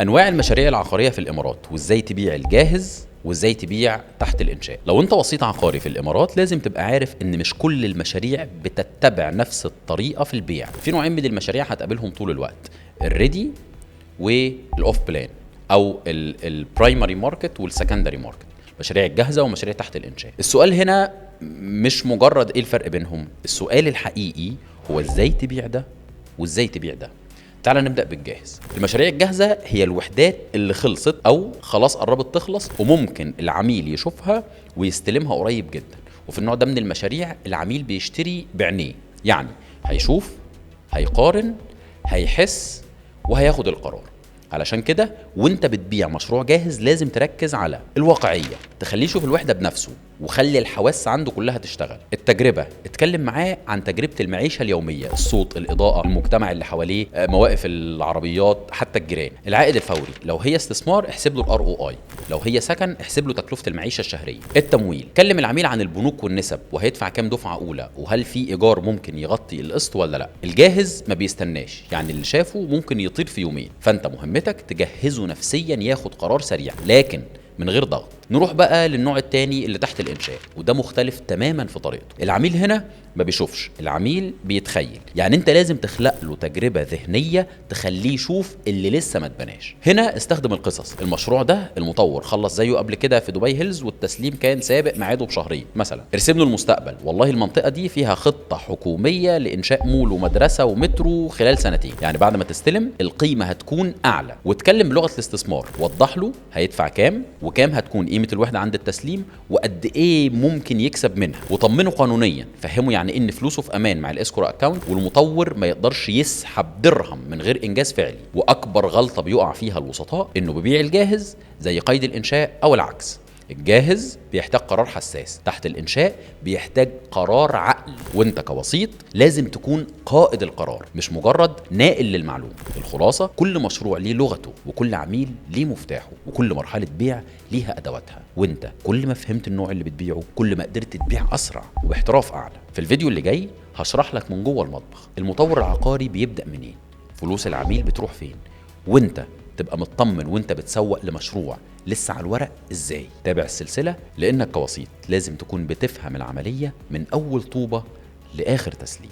انواع المشاريع العقاريه في الامارات، وازاي تبيع الجاهز وازاي تبيع تحت الانشاء. لو انت وسيط عقاري في الامارات لازم تبقى عارف ان مش كل المشاريع بتتبع نفس الطريقه في البيع. في نوعين من المشاريع هتقابلهم طول الوقت: الريدي والاوف بلان، او البرايمري ماركت والسكندري ماركت، مشاريع الجاهزه ومشاريع تحت الانشاء. السؤال هنا مش مجرد ايه الفرق بينهم، السؤال الحقيقي هو ازاي تبيع ده وازاي تبيع ده. تعال نبدأ بالجاهز. المشاريع الجاهزة هي الوحدات اللي خلصت أو خلاص قربت تخلص وممكن العميل يشوفها ويستلمها قريب جدا. وفي النوع ده من المشاريع العميل بيشتري بعينيه، يعني هيشوف، هيقارن، هيحس، وهياخد القرار. علشان كده وانت بتبيع مشروع جاهز لازم تركز على الواقعية، تخليه يشوف الوحدة بنفسه وخلي الحواس عنده كلها تشتغل. التجربة، اتكلم معاه عن تجربة المعيشة اليومية، الصوت، الإضاءة، المجتمع اللي حواليه، مواقف العربيات، حتى الجيران. العائد الفوري، لو هي استثمار احسب له ROI، لو هي سكن احسب له تكلفة المعيشة الشهرية. التمويل، كلم العميل عن البنوك والنسب وهيدفع كام دفعة أولى، وهل في إيجار ممكن يغطي القسط ولا لا. الجاهز ما بيستناش، يعني اللي شافه ممكن يطير في يومين، فأنت مهمتك تجهزه نفسيا ياخد قرار سريع لكن من غير ضغط. نروح بقى للنوع التاني اللي تحت الانشاء، وده مختلف تماما في طريقته. العميل هنا ما بيشوفش، العميل بيتخيل، يعني انت لازم تخلق له تجربة ذهنية تخليه يشوف اللي لسه ما اتبناش. هنا استخدم القصص. المشروع ده المطور خلص زيه قبل كده في دبي هيلز والتسليم كان سابق ميعاده بشهرين مثلا. ارسم له المستقبل، والله المنطقة دي فيها خطة حكومية لإنشاء مول ومدرسة ومترو خلال سنتين، يعني بعد ما تستلم القيمة هتكون أعلى. واتكلم بلغة الاستثمار، وضح له هيدفع كام وكام هتكون قيمة الوحدة عند التسليم وقد ايه ممكن يكسب منها. وطمنه قانونيا، فهمه يعني ان فلوسه في امان مع الاسكرو اكاونت، والمطور ما يقدرش يسحب درهم من غير انجاز فعلي. واكبر غلطة بيقع فيها الوسطاء انه بيبيع الجاهز زي قيد الانشاء او العكس. الجاهز بيحتاج قرار حساس، تحت الانشاء بيحتاج قرار عقل، وانت كوسيط لازم تكون قائد القرار مش مجرد ناقل للمعلومه. الخلاصه، كل مشروع ليه لغته وكل عميل ليه مفتاحه وكل مرحله بيع ليها ادواتها، وانت كل ما فهمت النوع اللي بتبيعه كل ما قدرت تبيع اسرع وباحتراف اعلى. في الفيديو اللي جاي هشرح لك من جوه المطبخ المطور العقاري بيبدا منين، فلوس العميل بتروح فين، وانت تبقى مطمن وانت بتسوق لمشروع لسه على الورق ازاي. تابع السلسلة لانك كوسيط لازم تكون بتفهم العملية من اول طوبة لاخر تسليم.